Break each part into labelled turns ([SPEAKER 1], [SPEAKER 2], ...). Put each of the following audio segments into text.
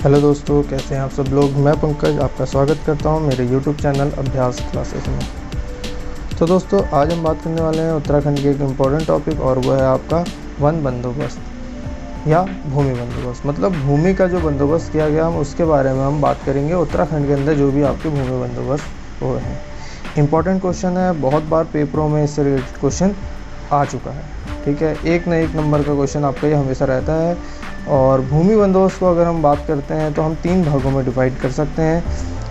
[SPEAKER 1] Hello दोस्तों, कैसे हैं आप सब लोग। मैं पंकज आपका स्वागत करता हूं मेरे YouTube चैनल अभ्यास क्लासेस में। तो दोस्तों, आज हम बात करने वाले हैं उत्तराखंड के एक इम्पॉर्टेंट टॉपिक, और वो है आपका वन बंदोबस्त या भूमि बंदोबस्त। मतलब भूमि का जो बंदोबस्त किया गया, हम उसके बारे में हम बात करेंगे। उत्तराखंड के अंदर जो भी आपके भूमि बंदोबस्त वो है, इम्पॉर्टेंट क्वेश्चन है। बहुत बार पेपरों में इससे रिलेटेड क्वेश्चन आ चुका है। ठीक है, एक न एक नंबर का क्वेश्चन आपका ये हमेशा रहता है। और भूमि बंदोबस्त को अगर हम बात करते हैं तो हम 3 भागों में डिवाइड कर सकते हैं।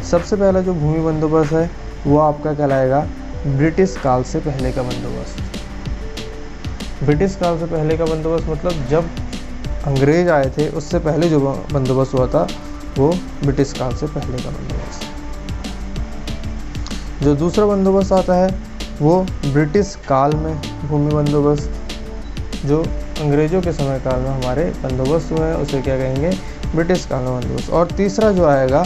[SPEAKER 1] सबसे पहला जो भूमि बंदोबस्त है वो आपका कहलाएगा ब्रिटिश काल से पहले का बंदोबस्त। ब्रिटिश काल से पहले का बंदोबस्त मतलब जब अंग्रेज आए थे उससे पहले जो बंदोबस्त हुआ था वो ब्रिटिश काल से पहले का बंदोबस्त। जो दूसरा बंदोबस्त आता है वो ब्रिटिश काल में भूमि बंदोबस्त, जो अंग्रेज़ों के समय काल में हमारे बंदोबस्त हुए हैं उसे क्या कहेंगे, ब्रिटिश काल में बंदोबस्त। और तीसरा जो आएगा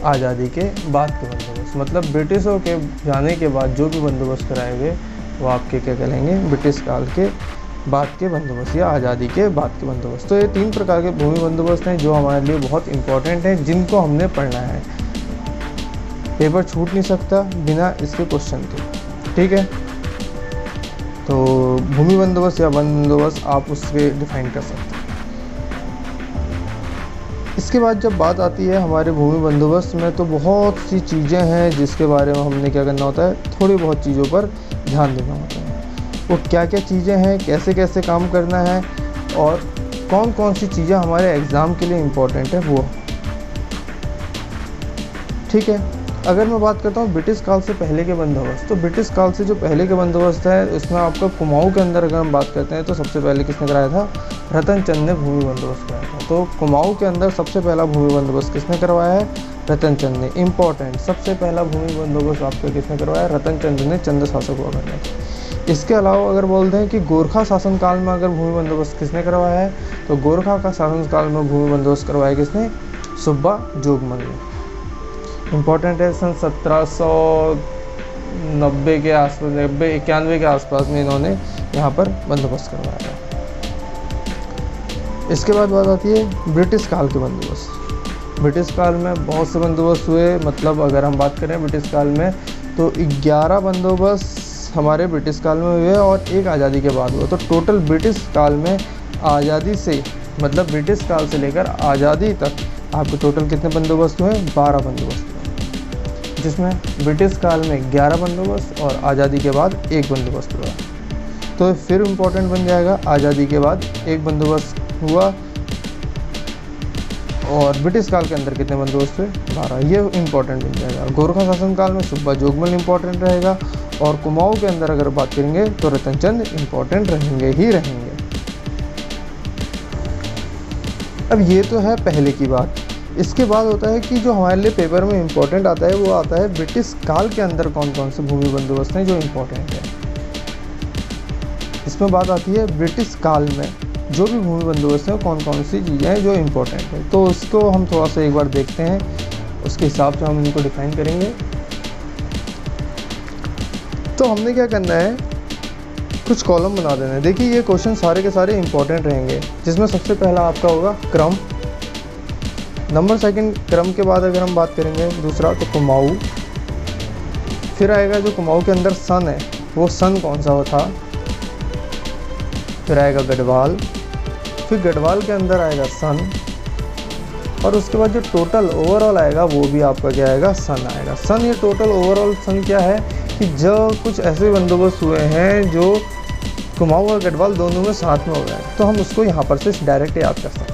[SPEAKER 1] आज़ादी के बाद के बंदोबस्त, मतलब ब्रिटिशों के जाने के बाद जो भी बंदोबस्त कराए गए वो आपके क्या कहलाएंगे, ब्रिटिश काल के बाद के बंदोबस्त या आज़ादी के बाद के बंदोबस्त। तो ये 3 प्रकार के भूमि बंदोबस्त हैं जो हमारे लिए बहुत इंपॉर्टेंट हैं, जिनको हमने पढ़ना है। पेपर छूट नहीं सकता बिना इसके क्वेश्चन के। ठीक है, तो भूमि बंदोबस्त या वन बंदोबस्त आप उसके डिफाइन कर सकते हैं। इसके बाद जब बात आती है हमारे भूमि बंदोबस्त में, तो बहुत सी चीज़ें हैं जिसके बारे में हमने क्या करना होता है, थोड़ी बहुत चीज़ों पर ध्यान देना होता है। वो क्या क्या चीज़ें हैं, कैसे कैसे काम करना है, और कौन कौन सी चीज़ें हमारे एग्ज़ाम के लिए इम्पोर्टेंट है वो। ठीक है, अगर मैं बात करता हूँ ब्रिटिश काल से पहले के बंदोबस्त, तो ब्रिटिश काल से जो पहले के बंदोबस्त है उसमें आपका कुमाऊँ के अंदर अगर हम बात करते हैं तो सबसे पहले किसने कराया था, रतन चंद ने भूमि बंदोबस्त कराया था। तो कुमाऊँ के अंदर सबसे पहला भूमि बंदोबस्त किसने करवाया है, रतन चंद ने। इम्पॉर्टेंट, सबसे पहला भूमि बंदोबस्त आपका किसने करवाया, रतन चंद ने, चंद शासक हुआ करते थे। इसके अलावा अगर बोलते हैं कि गोरखा शासनकाल में अगर भूमि बंदोबस्त किसने करवाया है, तो गोरखा का शासनकाल में भूमि बंदोबस्त करवाया किसने, सुब्बा जोगमल ने। इम्पॉर्टेंट है, सन 1790 के आसपास, 91 के आसपास में इन्होंने यहाँ पर बंदोबस्त करवाया था। इसके बाद बात आती है ब्रिटिश काल के बंदोबस्त। ब्रिटिश काल में बहुत से बंदोबस्त हुए, मतलब अगर हम बात करें ब्रिटिश काल में तो 11 बंदोबस्त हमारे ब्रिटिश काल में हुए और एक आज़ादी के बाद हुआ। तो टोटल ब्रिटिश काल में आज़ादी से, मतलब ब्रिटिश काल से लेकर आज़ादी तक आपके टोटल कितने बंदोबस्त हुए, 12 बंदोबस्त हुए, जिसमें ब्रिटिश काल में 11 बंदोबस्त और आज़ादी के बाद एक बंदोबस्त हुआ। तो फिर इम्पोर्टेंट बन जाएगा, आज़ादी के बाद एक बंदोबस्त हुआ और ब्रिटिश काल के अंदर कितने बंदोबस्त हुए, 12। ये इम्पोर्टेंट बन जाएगा। गोरखा शासनकाल में सुब्बा जोगमल इम्पोर्टेंट रहेगा, और कुमाऊँ के अंदर अगर बात करेंगे तो रतन चंद इम्पोर्टेंट रहेंगे ही रहेंगे। अब ये तो है पहले की बात। इसके बाद होता है कि जो हमारे लिए पेपर में इम्पोर्टेंट आता है वो आता है ब्रिटिश काल के अंदर कौन कौन से भूमि बंदोबस्त हैं जो इम्पोर्टेंट है। इसमें बात आती है ब्रिटिश काल में जो भी भूमि बंदोबस्त हैं कौन कौन सी चीज़ें हैं जो इम्पोर्टेंट है। तो उसको हम थोड़ा सा एक बार देखते हैं, उसके हिसाब से हम इनको डिफाइन करेंगे। तो हमने क्या करना है, कुछ कॉलम बना देना है। देखिए ये क्वेश्चन सारे के सारे इम्पोर्टेंट रहेंगे, जिसमें सबसे पहला आपका होगा क्रम, नंबर सेकंड क्रम के बाद अगर हम बात करेंगे दूसरा तो कुमाऊँ, फिर आएगा जो कुमाऊँ के अंदर सन है वो सन कौन सा था, फिर आएगा गढ़वाल, फिर गढ़वाल के अंदर आएगा सन, और उसके बाद जो टोटल ओवरऑल आएगा वो भी आपका क्या आएगा, सन आएगा। सन, ये टोटल ओवरऑल सन क्या है कि जो कुछ ऐसे बंदोबस्त हुए हैं जो कुमाऊँ और गढ़वाल दोनों में साथ में हो गए, तो हम उसको यहाँ पर से डायरेक्ट याद कर सकते हैं।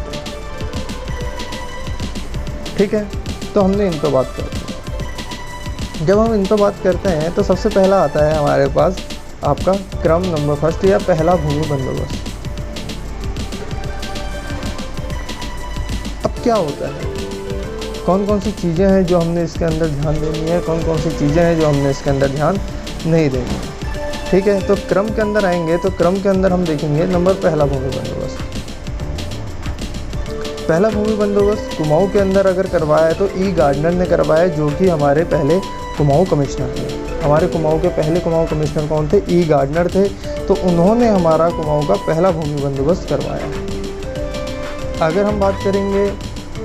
[SPEAKER 1] ठीक है, तो हमने इन पर बात करते हैं। जब हम इन पर बात करते हैं तो सबसे पहला आता है हमारे पास आपका क्रम नंबर फर्स्ट या पहला भूमि बंदोबस्त। अब क्या होता है, कौन कौन सी चीज़ें हैं जो हमने इसके अंदर ध्यान देनी है, कौन कौन सी चीज़ें हैं जो हमने इसके अंदर ध्यान नहीं देनी है। ठीक है, तो क्रम के अंदर आएंगे तो क्रम के अंदर हम देखेंगे नंबर पहला भूमि बंदोबस्त। पहला भूमि बंदोबस्त कुमाऊँ के अंदर अगर करवाया है तो ई गार्डनर ने करवाया, जो कि हमारे पहले कुमाऊँ कमिश्नर थे। हमारे कुमाऊँ के पहले कुमाऊँ कमिश्नर कौन थे, ई गार्डनर थे। तो उन्होंने हमारा कुमाऊँ का पहला भूमि बंदोबस्त करवाया। अगर हम बात करेंगे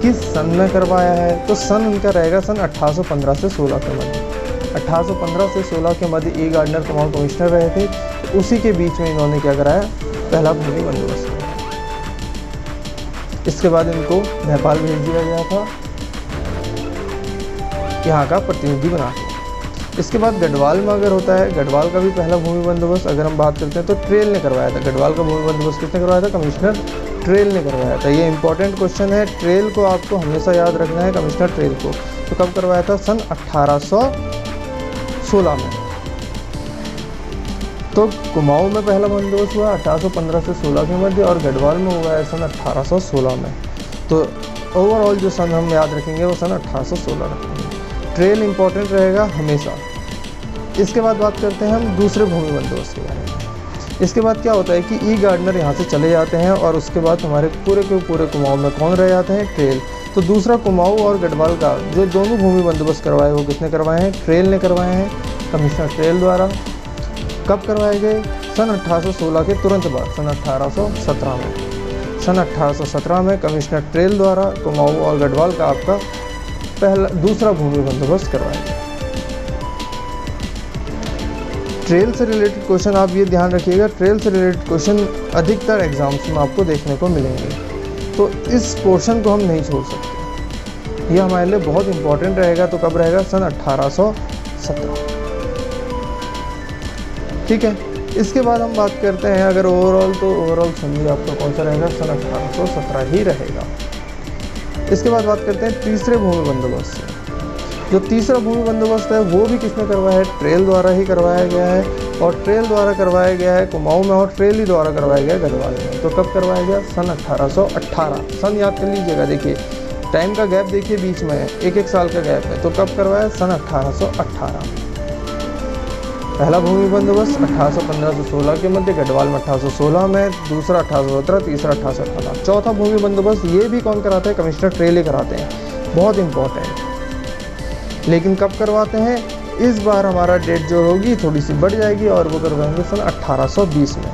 [SPEAKER 1] किस सन में करवाया है, तो सन उनका रहेगा सन 1815 से 16 के मध्य। 1815 से 16 के मध्य ई गार्डनर कुमाऊं कमिश्नर रहे थे, तो उसी के बीच में इन्होंने क्या कराया, पहला भूमि बंदोबस्त कराया। इसके बाद इनको नेपाल भेज दिया गया था यहाँ का प्रतिनिधि बना के। इसके बाद गढ़वाल में अगर होता है, गढ़वाल का भी पहला भूमि बंदोबस्त अगर हम बात करते हैं तो ट्रेल ने करवाया था। गढ़वाल का भूमि बंदोबस्त किसने करवाया था, कमिश्नर ट्रेल ने करवाया था। ये इंपॉर्टेंट क्वेश्चन है, ट्रेल को आपको हमेशा याद रखना है, कमिश्नर ट्रेल को। तो कब करवाया था, सन 1816 में। तो कुमाऊं में पहला बंदोबस्त हुआ 1815 से 16 के मध्य, और गढ़वाल में हुआ है सन 1816 में। तो ओवरऑल जो सन हम याद रखेंगे वो सन 1816 रखेंगे। ट्रेल इंपॉर्टेंट रहेगा हमेशा। इसके बाद बात करते हैं हम दूसरे भूमि बंदोबस्त के बारे में। इसके बाद क्या होता है कि ई गार्डनर यहाँ से चले जाते हैं, और उसके बाद हमारे पूरे के पूरे कुमाऊं में कौन रह जाते हैं, ट्रेल। तो दूसरा कुमाऊं और गढ़वाल का जो दोनों भूमि बंदोबस्त करवाए वो किसने करवाए हैं, ट्रेल ने करवाए हैं, कमिश्नर ट्रेल द्वारा। कब करवाए गए, सन 1816 के तुरंत बाद, सन 1817 में। सन 1817 में कमिश्नर ट्रेल द्वारा कुमाऊं और गढ़वाल का आपका दूसरा भूमि बंदोबस्त करवाया गया। ट्रेल से रिलेटेड क्वेश्चन आप ये ध्यान रखिएगा, ट्रेल से रिलेटेड क्वेश्चन अधिकतर एग्जाम्स में आपको देखने को मिलेंगे, तो इस पोर्शन को हम नहीं छोड़ सकते, ये हमारे लिए बहुत इंपॉर्टेंट रहेगा। तो कब रहेगा, सन 1817। ठीक है। इसके बाद हम बात करते हैं अगर ओवरऑल, तो ओवरऑल समझिए आपका कौन सा रहेगा, सन 1817 ही रहेगा। इसके बाद बात करते हैं तीसरे भूमि बंदोबस्त से। जो तीसरा भूमि बंदोबस्त है वो भी किसने करवाया है, ट्रेल द्वारा ही करवाया गया है, और ट्रेल द्वारा करवाया गया है कुमाऊं में, और ट्रेल ही द्वारा करवाया गया गढ़वाल में। तो कब करवाया गया, सन 1818। सन याद कर लीजिएगा, देखिए टाइम का गैप देखिए बीच में है, एक साल का गैप है। तो कब करवाया, सन 1818। पहला भूमि बंदोबस्त 1815 से 16 के मध्य, गढ़वाल में 1816 में, दूसरा 1817, तीसरा 1818। चौथा भूमि बंदोबस्त ये भी कौन कराता है, कमिश्नर ट्रेल ही कराते हैं, बहुत इंपॉर्टेंट। लेकिन कब करवाते हैं, इस बार हमारा डेट जो होगी थोड़ी सी बढ़ जाएगी, और वो करवाएंगे सन 1820 में।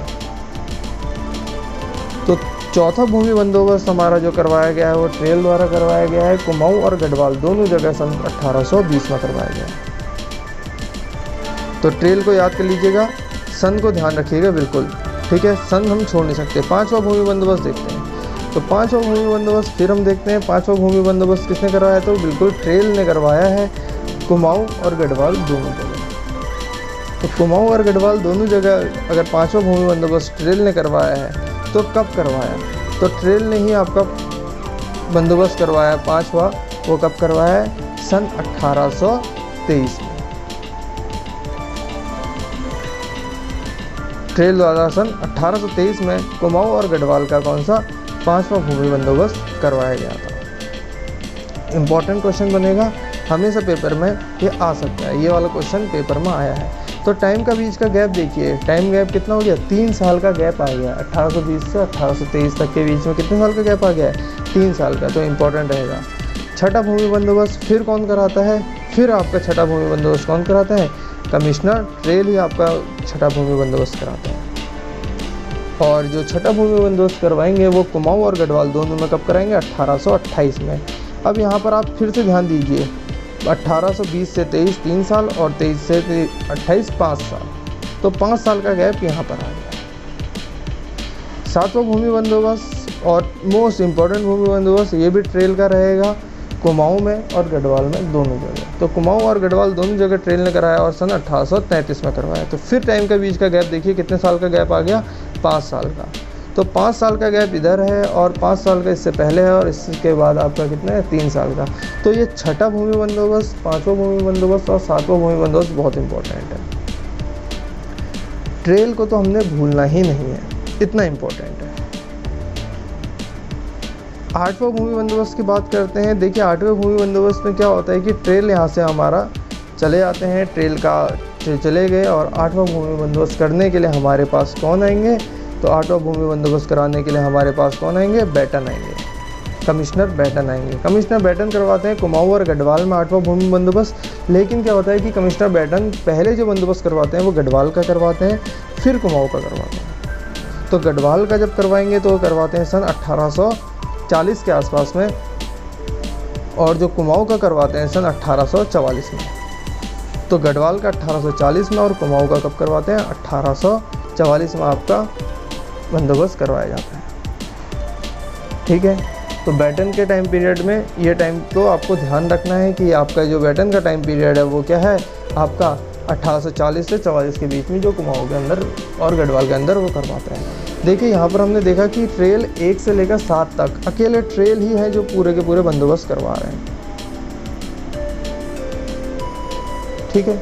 [SPEAKER 1] तो चौथा भूमि बंदोबस्त हमारा जो करवाया गया है वो ट्रेल द्वारा करवाया गया है, कुमाऊं और गढ़वाल दोनों जगह सन 1820 में करवाया गया है। तो ट्रेल को याद कर लीजिएगा, सन को ध्यान रखिएगा बिल्कुल, ठीक है, सन हम छोड़ नहीं सकते। पांचवा भूमि बंदोबस्त देखते हैं, तो पांचवा भूमि बंदोबस्त फिर हम देखते हैं, पांचवा भूमि बंदोबस्त किसने करवाया, तो बिल्कुल ट्रेल ने करवाया है, कुमाऊं और गढ़वाल दोनों जगह। तो कुमाऊं और गढ़वाल दोनों जगह अगर पांचवा भूमि बंदोबस्त ट्रेल ने करवाया है, तो कब करवाया, तो ट्रेल ने ही आपका बंदोबस्त करवाया पांचवा, वो कब करवाया है, सन 1823 में। ट्रेल द्वारा सन 1823 में कुमाऊं और गढ़वाल का कौन सा पांचवा भूमि बंदोबस्त करवाया गया था। इंपॉर्टेंट क्वेश्चन बनेगा, हमेशा पेपर में ये आ सकता है, ये वाला क्वेश्चन पेपर में आया है। तो टाइम का बीच का गैप देखिए, टाइम गैप कितना हो गया, 3 साल का गैप आ गया। 1820 से 1823 तक के बीच में कितने साल का गैप आ गया है, 3 साल का। तो इंपॉर्टेंट रहेगा। छठा भूमि बंदोबस्त फिर कौन कराता है, फिर आपका छठा भूमि बंदोबस्त कौन कराता है, कमिश्नर ट्रेल ही आपका छठा भूमि बंदोबस्त कराता है। और जो छठा भूमि बंदोबस्त करवाएंगे वो कुमाऊं और गढ़वाल दोनों में कब कराएंगे, 1828 में। अब यहाँ पर आप फिर से ध्यान दीजिए, 1820 से 23 3 साल, और 23 से 28 5 साल, तो 5 साल का गैप यहाँ पर आ गया। सातवां भूमि बंदोबस्त और मोस्ट इम्पॉर्टेंट भूमि बंदोबस्त ये भी ट्रेल का रहेगा, कुमाऊं में और गढ़वाल में दोनों जगह। तो कुमाऊं और गढ़वाल दोनों जगह ट्रेल ने कराया, और सन 1833 में करवाया। तो फिर टाइम का बीच का गैप देखिए, कितने साल का गैप आ गया, 5 साल का। तो 5 साल का गैप इधर है, और 5 साल का इससे पहले है, और इसके बाद आपका कितना है, 3 साल का। तो ये छठा भूमि बंदोबस्त, पांचवा भूमि बंदोबस्त और सातवां भूमि बंदोबस्त बहुत इंपॉर्टेंट है। ट्रेल को तो हमने भूलना ही नहीं है, इतना इंपॉर्टेंट है। आठवां भूमि बंदोबस्त की बात करते हैं। देखिए 8वें भूमि बंदोबस्त में क्या होता है कि ट्रेल यहाँ से हमारा चले जाते हैं, ट्रेल चले गए, और 8वां भूमि बंदोबस्त करने के लिए हमारे पास कौन आएंगे, तो 8वां भूमि बंदोबस्त कराने के लिए हमारे पास कौन आएंगे, बैटन आएंगे, कमिश्नर बैटन आएंगे। कमिश्नर बैटन करवाते हैं कुमाऊं और गढ़वाल में 8वां भूमि बंदोबस्त। लेकिन क्या होता है कि कमिश्नर बैटन पहले जो बंदोबस्त करवाते हैं वो गढ़वाल का करवाते हैं, फिर कुमाऊं का करवाते हैं। तो गढ़वाल का जब करवाएंगे तो करवाते हैं सन 1840 के आसपास में, और जो कुमाऊँ का करवाते हैं सन 1844 में। तो गढ़वाल का 1840 में और कुमाऊँ का कब करवाते हैं? 1844 में आपका बंदोबस्त करवाया जाता है। ठीक है, तो बैटन के टाइम पीरियड में ये टाइम तो आपको ध्यान रखना है कि आपका जो बैटन का टाइम पीरियड है वो क्या है आपका 1840 से 44 के बीच में, जो कुमाऊँ के अंदर और गढ़वाल के अंदर वो करवाता है। देखिए यहाँ पर हमने देखा कि ट्रेल 1 से लेकर 7 तक अकेले ट्रेल ही है जो पूरे के पूरे बंदोबस्त करवा रहे हैं। ठीक है,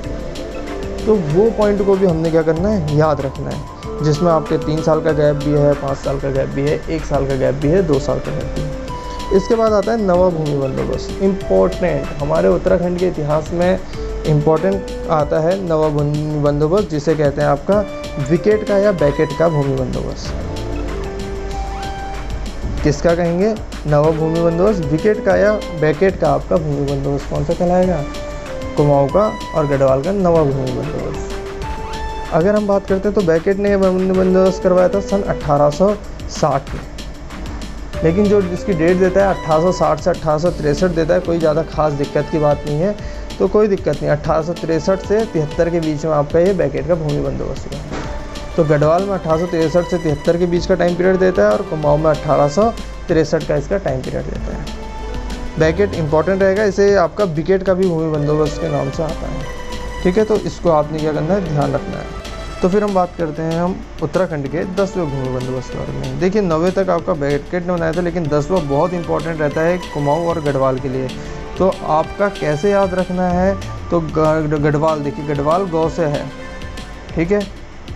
[SPEAKER 1] तो वो पॉइंट को भी हमने क्या करना है, याद रखना है, जिसमें आपके 3 साल का गैप भी है, 5 साल का गैप भी है, 1 साल का गैप भी है, 2 साल का गैप भी है। इसके बाद आता है नवा भूमि बंदोबस्त। इम्पोर्टेंट, हमारे उत्तराखंड के इतिहास में इम्पोर्टेंट आता है नवा भूमि बंदोबस्त, जिसे कहते हैं आपका विकेट का या बैकेट का भूमि बंदोबस्त। किसका कहेंगे? नवा भूमि बंदोबस्त। विकेट का या बैकेट का आपका भूमि बंदोबस्त कौन सा कहलाएगा? कुमाऊँ का और गढ़वाल का नवा भूमि बंदोबस्त। अगर हम बात करते हैं तो बैकेट ने भूमि बंदोबस्त करवाया था सन 1860 में, लेकिन जो जिसकी डेट देता है 1860 से 1863 देता है, कोई ज़्यादा खास दिक्कत की बात नहीं है, तो कोई दिक्कत नहीं। 1863 से 73 के बीच में आपका ये बैकेट का भूमि बंदोबस्त हुआ है। तो गढ़वाल में 1863 से 73 के बीच का टाइम पीरियड देता है और कुमाऊँ में 1863 का इसका टाइम पीरियड देता है। बैकेट इंपॉर्टेंट रहेगा, इसे आपका विकेट का भी भूमि बंदोबस्त के नाम से आता है। ठीक है, तो इसको आपने क्या करना है, ध्यान रखना है। तो फिर हम बात करते हैं हम उत्तराखंड के 10वें भूमि बंदोबस्त के बारे में। देखिए 9वें तक आपका बैकेट ने बनाया था, लेकिन 10वां बहुत इंपॉर्टेंट रहता है कुमाऊँ और गढ़वाल के लिए। तो आपका कैसे याद रखना है, तो गढ़वाल, देखिए गढ़वाल गौ से है। ठीक है,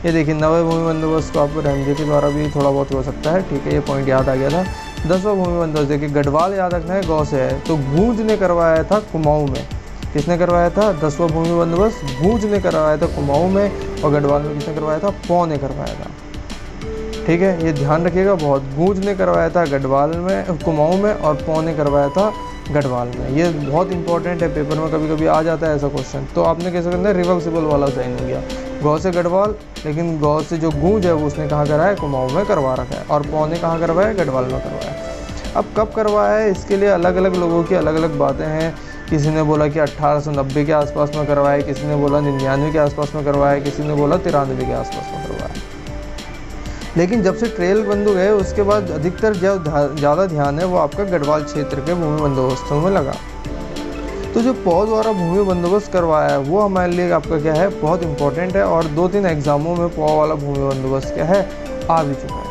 [SPEAKER 1] ये देखिए 9वें भूमि बंदोबस्त को आपको रमजे के द्वारा भी थोड़ा बहुत हो सकता है। ठीक है, ये पॉइंट याद आ गया था। 10वां भूमि बंदोबस्त देखिए गढ़वाल याद रखना है, गौ से है। तो गूंज ने करवाया था कुमाऊँ में। किसने करवाया था? 10वां भूमि बंदोबस्त गूंज ने करवाया था कुमाऊँ में, और गढ़वाल में किसने करवाया था? पौ ने करवाया था। ठीक है, ये ध्यान रखिएगा बहुत। गूंज ने करवाया था गढ़वाल में, कुमाऊँ में, और पौ ने करवाया था गढ़वाल में। ये बहुत इंपॉर्टेंट है, पेपर में कभी कभी आ जाता है ऐसा क्वेश्चन। तो आपने कैसे करना है, रिवर्सिबल वाला साइन हो गया, गौ से गढ़वाल, लेकिन गौ से जो गूंज है वो उसने कहाँ करा है? कुमाऊँ में करवा रखा है, और पौ ने कहाँ करवाया है? गढ़वाल में करवाया है। अब कब करवाया है, इसके लिए अलग अलग लोगों की अलग अलग बातें हैं। किसी ने बोला कि 1890 के आसपास में करवाया, किसी ने बोला 99 के आसपास में करवाया, किसी ने बोला 93 के आसपास में करवाया। लेकिन जब से ट्रेल बंद हो गए उसके बाद अधिकतर जो ज़्यादा ध्यान है वो आपका गढ़वाल क्षेत्र के भूमि बंदोबस्तों में लगा। तो जो पौ द्वारा भूमि बंदोबस्त करवाया है वो हमारे लिए आपका क्या है, बहुत इंपॉर्टेंट है, और 2-3 एग्जामों में पौ वाला भूमि बंदोबस्त क्या है, आ भी चुका है।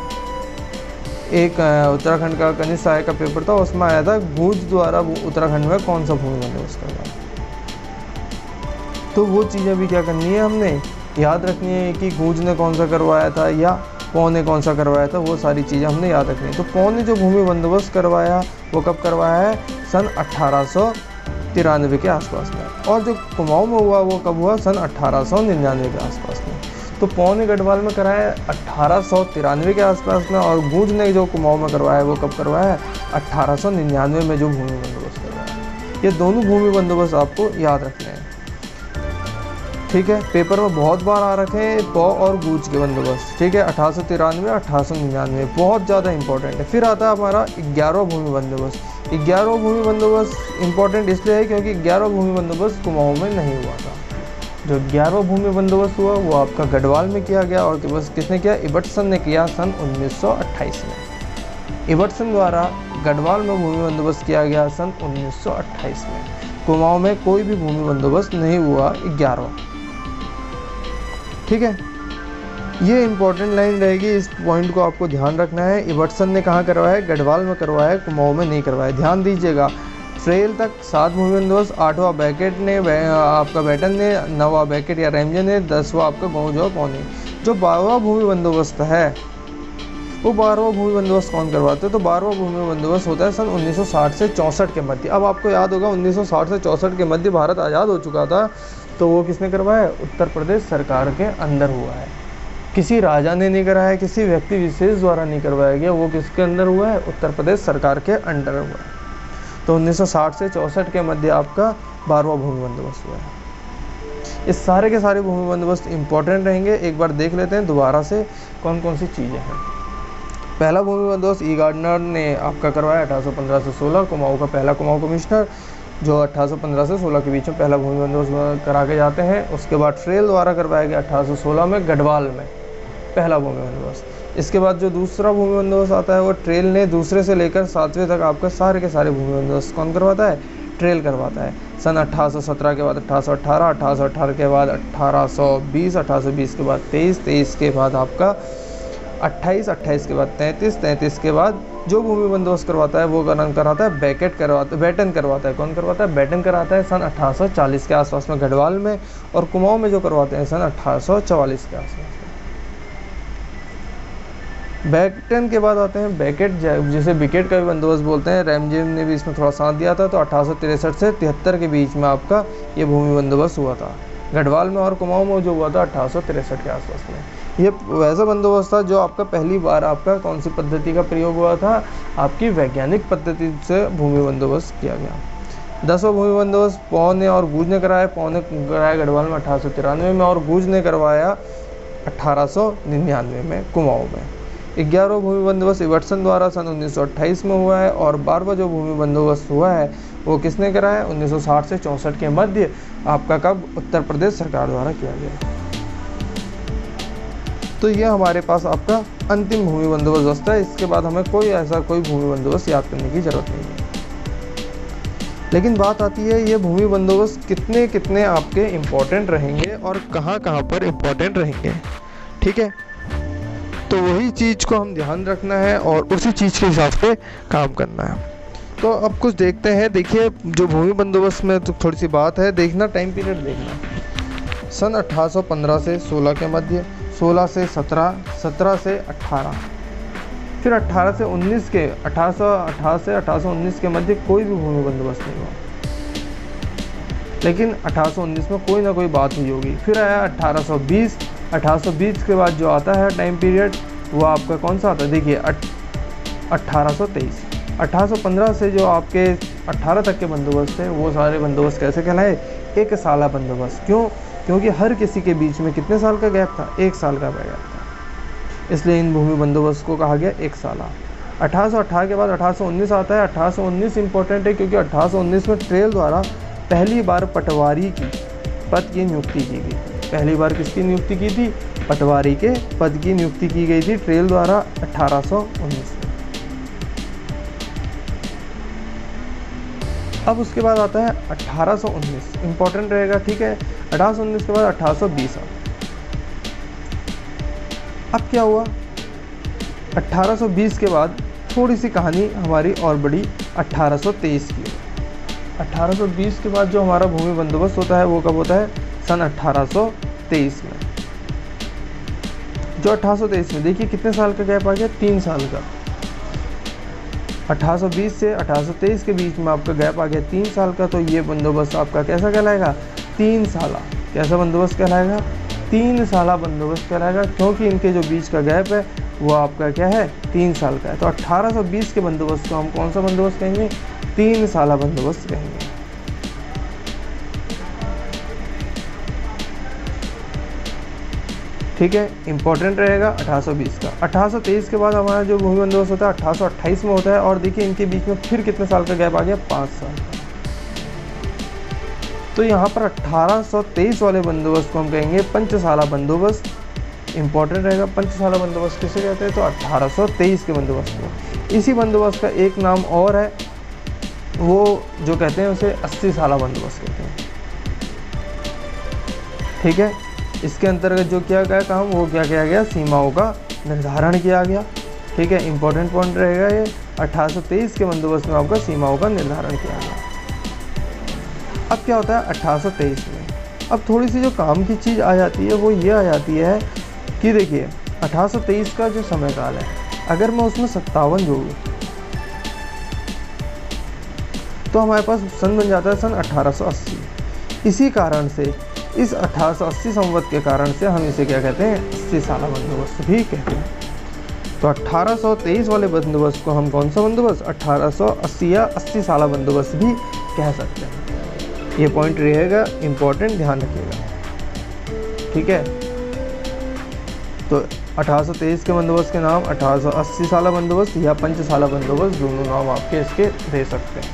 [SPEAKER 1] एक उत्तराखंड का कनिष्ठ सहायक का पेपर था, उसमें आया था गूंज द्वारा उत्तराखंड में कौन सा भूमि बंदोबस्त करवाया। तो वो चीज़ें भी क्या करनी है, हमने याद रखनी है कि गूंज ने कौन सा करवाया था या पौ ने कौन सा करवाया था, वो सारी चीज़ें हमने याद रखनी है। तो पौ ने जो भूमि बंदोबस्त करवाया वो कब करवाया है? सन 1893 के आसपास में, और जो कुमाऊँ में हुआ वो कब हुआ? सन 1899 के आसपास में। तो पौ ने गढ़वाल में कराया 1893 के आसपास में, और गूंज ने जो कुमाऊँ में करवाया वो कब करवाया है? 1899 में जो भूमि बंदोबस्त करवाया। ये दोनों भूमि बंदोबस्त आपको याद रखने हैं। ठीक है, पेपर में बहुत बार आ रखे हैं पौ और गूंज के बंदोबस्त। ठीक है, 1893, 1899 बहुत ज़्यादा इंपॉर्टेंट है। फिर आता है हमारा 11वां भूमि बंदोबस्त। 11वां भूमि बंदोबस्त इंपॉर्टेंट इसलिए है क्योंकि 11वां भूमि बंदोबस्त कुमाऊँ में नहीं हुआ था। जो 11वां भूमि बंदोबस्त हुआ वो आपका गढ़वाल में किया गया, और किसने किया? इबटसन ने किया सन 1928 में। इबटसन द्वारा गढ़वाल में भूमि बंदोबस्त किया गया सन 1928 में। कुमाऊँ में कोई भी भूमि बंदोबस्त नहीं हुआ 11वां। ठीक है, ये इंपॉर्टेंट लाइन रहेगी, इस पॉइंट को आपको ध्यान रखना है। इबटसन ने कहाँ करवाया है? गढ़वाल में करवाया है, कुमाऊँ में नहीं करवाया। ध्यान दीजिएगा, ट्रेल तक 7 भूमि बंदोबस्त, 8वां बैकेट ने आपका बैटन ने, 9वां बैकेट या रेंजर ने, 10वां आपका गूंज और पौ ने। जो 12वां भूमि बंदोबस्त है वो 12वां भूमि बंदोबस्त कौन करवाते हैं? तो 12वां भूमि बंदोबस्त होता है सन 1960 से 64 के मध्य। अब आपको याद होगा 1960 से 64 के मध्य भारत आज़ाद हो चुका था, तो वो किसने करवाया? उत्तर प्रदेश सरकार के अंदर हुआ है। किसी राजा ने नहीं कराया, किसी व्यक्ति विशेष द्वारा नहीं करवाया गया, वो किसके अंदर हुआ है? उत्तर प्रदेश सरकार के अंडर हुआ है। तो 1960 से 64 के मध्य आपका 12वां भूमि बंदोबस्त हुआ है। इस सारे के सारे भूमि बंदोबस्त इंपॉर्टेंट रहेंगे। एक बार देख लेते हैं दोबारा से कौन कौन सी चीज़ें हैं। पहला भूमि बंदोबस्त ई गार्डनर ने आपका करवाया 1815 से 16, कुमाऊं का पहला कुमाऊं कमिश्नर जो 1815 से 16 के बीच में पहला भूमि बंदोबस्त करा के जाते हैं। उसके बाद ट्रेल द्वारा करवाया गया 1816 में गढ़वाल में पहला भूमि बंदोबस्त। इसके बाद जो दूसरा भूमि बंदोबस्त आता है वो ट्रेल ने दूसरे से लेकर 7वें तक आपका सारे के सारे भूमि बंदोबस्त कौन करवाता है? ट्रेल करवाता है। सन 1817 के बाद 1818, 1818 के बाद 1820, 1820 के बाद 23, 23 के बाद आपका 28, 28 के बाद 33, 33 के बाद जो भूमि बंदोबस्त करवाता है वो कराता है बेटन करवाता है। कौन करवाता है? बेटन कराता है सन 1840 के आसपास में गढ़वाल में, और कुमाऊं में जो करवाते हैं सन 1844 के आसपास में। बेटन के बाद आते हैं बेकेट, जिसे विकेट का भी बंदोबस्त बोलते हैं। रैमजे ने भी इसमें थोड़ा साथ दिया था। तो 1863 से 73 के बीच में आपका ये भूमि बंदोबस्त हुआ था गढ़वाल में, और कुमाऊं में जो हुआ था 1863 के आसपास में। ये वैसा बंदोबस्त था जो आपका पहली बार आपका कौन सी पद्धति का प्रयोग हुआ था? आपकी वैज्ञानिक पद्धति से भूमि बंदोबस्त किया गया। 10वां भूमि बंदोबस्त पौ ने और गूंज ने कराया। पौ ने कराया गढ़वाल में 1893 में, और गूंज ने करवाया 1899 में कुमाऊं में। 11वां भूमि बंदोबस्त इवर्सन द्वारा सन 1928 में हुआ है, और 12वां जो भूमि बंदोबस्त हुआ है वो किसने कराया? 1960 से 64 के मध्य आपका कब? उत्तर प्रदेश सरकार द्वारा किया गया। तो ये हमारे पास आपका अंतिम भूमि बंदोबस्त व्यवस्था है। इसके बाद हमें कोई भूमि बंदोबस्त याद करने की जरूरत नहीं है। लेकिन बात आती है ये भूमि बंदोबस्त कितने कितने आपके इम्पोर्टेंट रहेंगे और कहाँ कहाँ पर इम्पोर्टेंट रहेंगे, ठीक है। तो वही चीज़ को हम ध्यान रखना है और उसी चीज़ के हिसाब से काम करना है। तो अब कुछ देखते हैं। देखिए जो भूमि बंदोबस्त में तो थोड़ी सी बात है, देखना टाइम पीरियड देखना। सन 1815 से 16 के मध्य, 16 से 17, 17 से 18, फिर 18 से 19 के 1818 से 1819 के मध्य कोई भी भूमि बंदोबस्त नहीं हुआ। लेकिन 1819 में कोई ना कोई बात हुई होगी। फिर आया 1820, 1820 के बाद जो आता है टाइम पीरियड वो आपका कौन सा आता है? देखिए 1823। 1815 से जो आपके 18 तक के बंदोबस्त थे वो सारे बंदोबस्त कैसे कहलाए? एक साला बंदोबस्त। क्यों? क्योंकि हर किसी के बीच में कितने साल का गैप था? 1 साल का गैप था, इसलिए इन भूमि बंदोबस्त को कहा गया 1 साला। 1818 के बाद 1819 आता है। 1819 इंपॉर्टेंट है क्योंकि 1819 में ट्रेल द्वारा पहली बार पटवारी की पद की नियुक्ति की गई। पहली बार किसकी नियुक्ति की थी? पटवारी के पद की नियुक्ति की गई थी ट्रेल द्वारा 1819 में। अब उसके बाद आता है 1819, इंपॉर्टेंट रहेगा, ठीक है। 1819 के बाद 1820 आता है। अब क्या हुआ? 1820 के बाद थोड़ी सी कहानी हमारी और बड़ी 1823 की। 1820 के बाद जो हमारा भूमि बंदोबस्त होता है वो कब होता है? सन 1823 में। जो 1823 में देखिए कितने साल का गैप आ गया? 3 साल का। 1820 से 1823 के बीच में आपका गैप आ गया 3 साल का। तो ये बंदोबस्त आपका कैसा कहलाएगा? 3 साला। कैसा बंदोबस्त कहलाएगा? 3 साला बंदोबस्त कहलाएगा, क्योंकि इनके जो बीच का गैप है वो आपका क्या है? 3 साल का है। तो 1820 के बंदोबस्त को हम कौन सा बंदोबस्त कहेंगे? 3 साला बंदोबस्त कहेंगे। ठीक है, इंपॉर्टेंट रहेगा 1820 का। 1823 के बाद हमारा जो भूमि बंदोबस्त होता है 1828 में होता है, और देखिए इनके बीच में फिर कितने साल का गैप आ गया? 5 साल का। तो यहाँ पर 1823 वाले बंदोबस्त को हम कहेंगे पंचसाला बंदोबस्त। इंपॉर्टेंट रहेगा पंचसाला बंदोबस्त किसे कहते हैं? तो 1823 के बंदोबस्त को। इसी बंदोबस्त का एक नाम और है, वो जो कहते हैं उसे 80 साला बंदोबस्त कहते हैं। ठीक है, इसके अंतर्गत जो किया गया काम वो क्या किया गया? सीमाओं का निर्धारण किया गया। ठीक है, इंपॉर्टेंट पॉइंट रहेगा ये। 1823 के बंदोबस्त में आपका सीमाओं का निर्धारण किया गया। अब क्या होता है 1823 में? अब थोड़ी सी जो काम की चीज़ आ जाती है वो ये आ जाती है कि देखिए 1823 का जो समय काल है, अगर मैं उसमें 57 जोड़ूँ तो हमारे पास सन बन जाता है सन 1880। इसी कारण से इस 1880 संवत के कारण से हम इसे क्या कहते हैं? 80 साला बंदोबस्त भी कहते हैं। तो 1823 वाले बंदोबस्त को हम कौन सा बंदोबस्त? 1880 या 80 साला बंदोबस्त भी कह सकते हैं। ये पॉइंट रहेगा इंपॉर्टेंट, ध्यान रखिएगा। ठीक है, तो 1823 के बंदोबस्त के नाम 1880 साला बंदोबस्त या पंचसाला बंदोबस्त, दोनों नाम आपके इसके दे सकते हैं।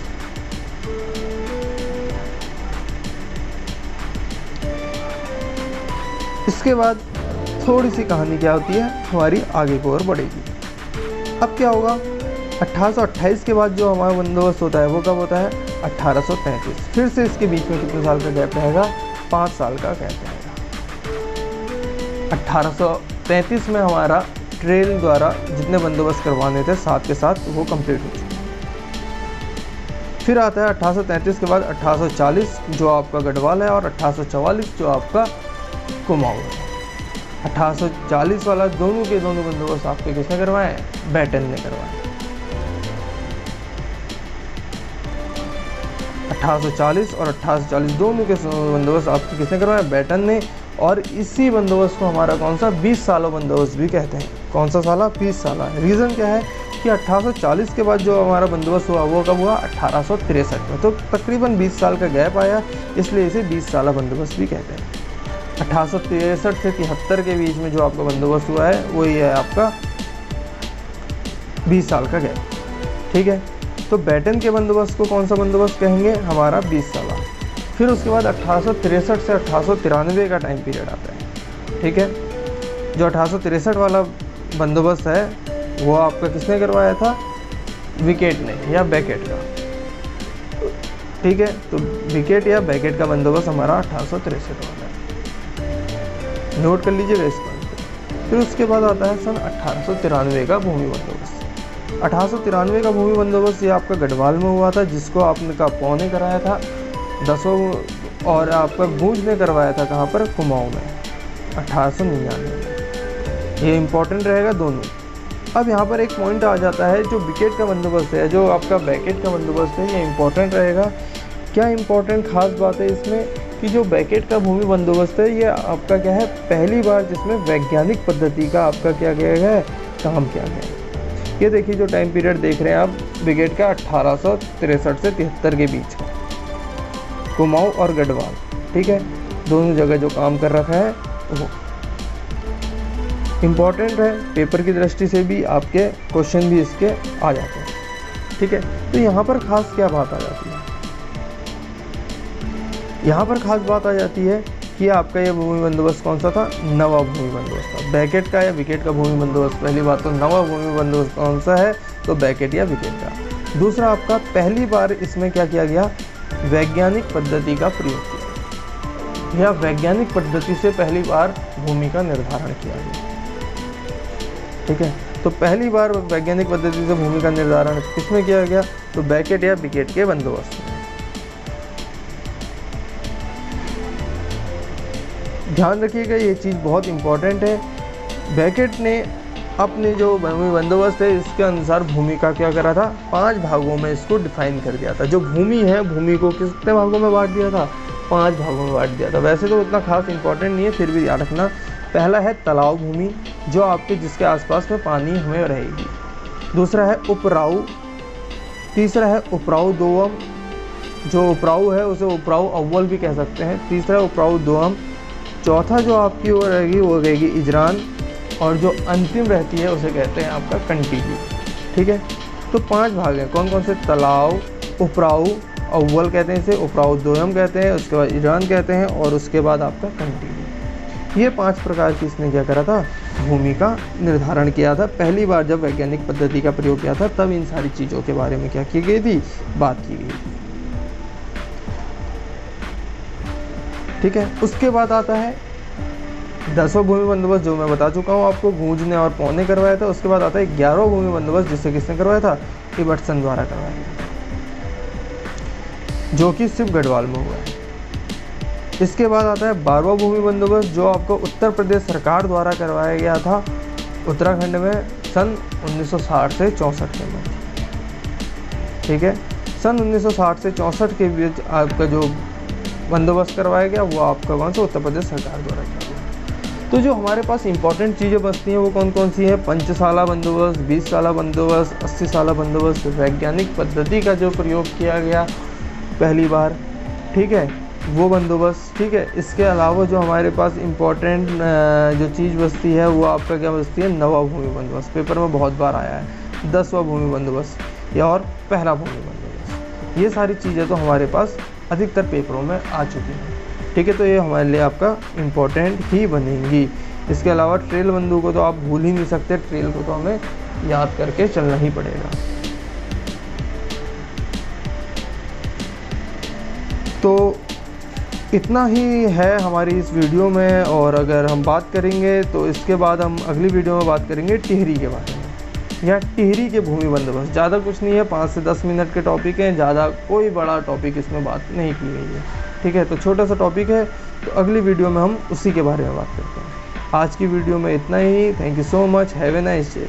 [SPEAKER 1] इसके बाद थोड़ी सी कहानी क्या होती है हमारी आगे की ओर बढ़ेगी। अब क्या होगा, 1828 के बाद जो हमारा बंदोबस्त होता है वो कब होता है, 1833। फिर से इसके बीच में कितने साल का गैप रहेगा, 5 साल का गैप रहेगा। 1833 में हमारा ट्रेन द्वारा जितने बंदोबस्त करवाने थे साथ के साथ वो कंप्लीट हो चुके। फिर आता है 1833 के बाद 1840 जो आपका गढ़वाल है, और 1844 जो आपका कुमाऊं है। 1840 वाला दोनों के दोनों बंदोबस्त आपके किसने करवाए, बैटन ने करवाए। 1840 और 1840 दोनों के बंदोबस्त आपके किसने करवाए, बैटन ने। और इसी बंदोबस्त को हमारा कौन सा 20 सालों बंदोबस्त भी कहते हैं। कौन सा साला, 20 साला। रीज़न क्या है कि 1840 के बाद जो हमारा बंदोबस्त हुआ वो कब हुआ, 1863 में। तो तकरीबन 20 साल का गैप आया, इसलिए इसे 20 साला बंदोबस्त भी कहते हैं। 1863 से 73 के बीच में जो आपका बंदोबस्त हुआ है वो ये है आपका 20 साल का गैप। ठीक है, तो बैटन के बंदोबस्त को कौन सा बंदोबस्त कहेंगे, हमारा 20 साला। फिर उसके बाद 1863 से 1893 का टाइम पीरियड आता है। ठीक है, जो 1863 वाला बंदोबस्त है वो आपका किसने करवाया था, विकेट ने या बैकेट का। ठीक है, तो विकेट या बैकेट का बंदोबस्त हमारा 1863 वाला है, नोट कर लीजिएगा इस बात। फिर उसके बाद आता है सन 1893 का भूमि बंदोबस्त। 1893 का भूमि बंदोबस्त ये आपका गढ़वाल में हुआ था, जिसको आपने का पौ ने कराया था 10, और आपका गूंज ने करवाया था कहाँ पर, कुमाऊं में 1899 में। ये इंपॉर्टेंट रहेगा दोनों। अब यहाँ पर एक पॉइंट आ जाता है, जो विकेट का बंदोबस्त है, जो आपका बैकेट का बंदोबस्त है, ये इंपॉर्टेंट रहेगा। क्या इंपॉर्टेंट खास बात है इसमें कि जो बैकेट का भूमि बंदोबस्त है ये आपका क्या है, पहली बार जिसमें वैज्ञानिक पद्धति का आपका क्या किया गया है, काम किया गया है। ये देखिए जो टाइम पीरियड देख रहे हैं आप विकेट का 1863 से 73 के बीच का, कुमाऊं और गढ़वाल। ठीक है, दोनों जगह जो काम कर रखा है वो इम्पॉर्टेंट है। पेपर की दृष्टि से भी आपके क्वेश्चन भी इसके आ जाते हैं। ठीक है, तो यहाँ पर खास क्या बात आ जाती है, यहाँ पर खास बात आ जाती है कि आपका ये भूमि बंदोबस्त कौन सा था, नवा भूमि बंदोबस्त था। बैकेट का या विकेट का भूमि बंदोबस्त, पहली बात तो नवा भूमि बंदोबस्त कौन सा है, तो बैकेट या विकेट का। दूसरा आपका पहली बार इसमें क्या किया गया, वैज्ञानिक पद्धति का प्रयोग किया, या वैज्ञानिक पद्धति से पहली बार भूमि का निर्धारण किया गया। ठीक है, तो पहली बार वैज्ञानिक पद्धति से भूमि का निर्धारण किसमें किया गया, तो बैकेट या विकेट के बंदोबस्त में। ध्यान रखिएगा ये चीज़ बहुत इंपॉर्टेंट है। बैकेट ने अपने जो भूमि बंदोबस्त है इसके अनुसार भूमि का क्या करा था, 5 भागों में इसको डिफाइन कर दिया था। जो भूमि है, भूमि को कितने भागों में बांट दिया था, 5 भागों में बांट दिया था। वैसे तो उतना खास इंपॉर्टेंट नहीं है, फिर भी याद रखना। पहला है तालाब भूमि, जो आपके जिसके आसपास में पानी हमें रहेगी। दूसरा है उपराऊ। तीसरा है उपराऊ दोयम, जो उपराऊ है उसे उपराऊ अव्वल भी कह सकते हैं। तीसरा उपराऊ दोयम। चौथा जो आपकी वो रहेगी वो रहेगी इजरान, और जो अंतिम रहती है उसे कहते हैं आपका कंटीली। ठीक है, तो 5 भाग हैं। कौन कौन से, तालाब, उपराऊ अव्वल कहते हैं इसे, उपराऊ दोयम कहते हैं, उसके बाद इजरान कहते हैं, और उसके बाद आपका कंटीली। ये 5 प्रकार की इसने क्या करा था, भूमि का निर्धारण किया था। पहली बार जब वैज्ञानिक पद्धति का प्रयोग किया था तब इन सारी चीज़ों के बारे में क्या की गई थी, बात की गई थी। ठीक है, उसके बाद आता है 10वां भूमि बंदोबस्त, जो मैं बता चुका हूँ आपको, गूंज ने और पौ ने करवाया था। उसके बाद आता है 11वां भूमि बंदोबस्त, जिसे किसने करवाया था, इबटसन द्वारा करवाया था, जो कि सिर्फ गढ़वाल में हुआ है। इसके बाद आता है 12वां भूमि बंदोबस्त, जो आपको उत्तर प्रदेश सरकार द्वारा करवाया गया था उत्तराखंड में सन 1960 से 64 में। ठीक है, सन 1960 से 64 के बीच आपका जो बंदोबस्त करवाया गया वो आपका कौन सा, उत्तर प्रदेश सरकार द्वारा किया गया। तो जो हमारे पास इंपॉर्टेंट चीज़ें बचती हैं वो कौन कौन सी है, पंचसाला बंदोबस्त, 20 साला बंदोबस्त, 80 साला बंदोबस्त, वैज्ञानिक पद्धति का जो प्रयोग किया गया पहली बार। ठीक है, वो बंदोबस्त, ठीक है। इसके अलावा जो हमारे पास इम्पोर्टेंट जो चीज़ बचती है वो आपका क्या बचती है, नवा भूमि बंदोबस्त। पेपर में बहुत बार आया है 10वां भूमि बंदोबस्त या और पहला भूमि बंदोबस्त। ये सारी चीज़ें तो हमारे पास अधिकतर पेपरों में आ चुकी हैं, ठीक है। तो ये हमारे लिए आपका इम्पोर्टेंट ही बनेंगी। इसके अलावा ट्रेल बंधु को तो आप भूल ही नहीं सकते, ट्रेल को तो हमें याद करके चलना ही पड़ेगा। तो इतना ही है हमारी इस वीडियो में, और अगर हम बात करेंगे तो इसके बाद हम अगली वीडियो में बात करेंगे टिहरी के बारे में, या टिहरी के भूमि बंदोबस्त। ज़्यादा कुछ नहीं है, 5 से 10 मिनट के टॉपिक हैं, ज़्यादा कोई बड़ा टॉपिक इसमें बात नहीं की गई है, ठीक है। तो छोटा सा टॉपिक है, तो अगली वीडियो में हम उसी के बारे में बात करते हैं। आज की वीडियो में इतना ही। Thank you so much, have a nice day.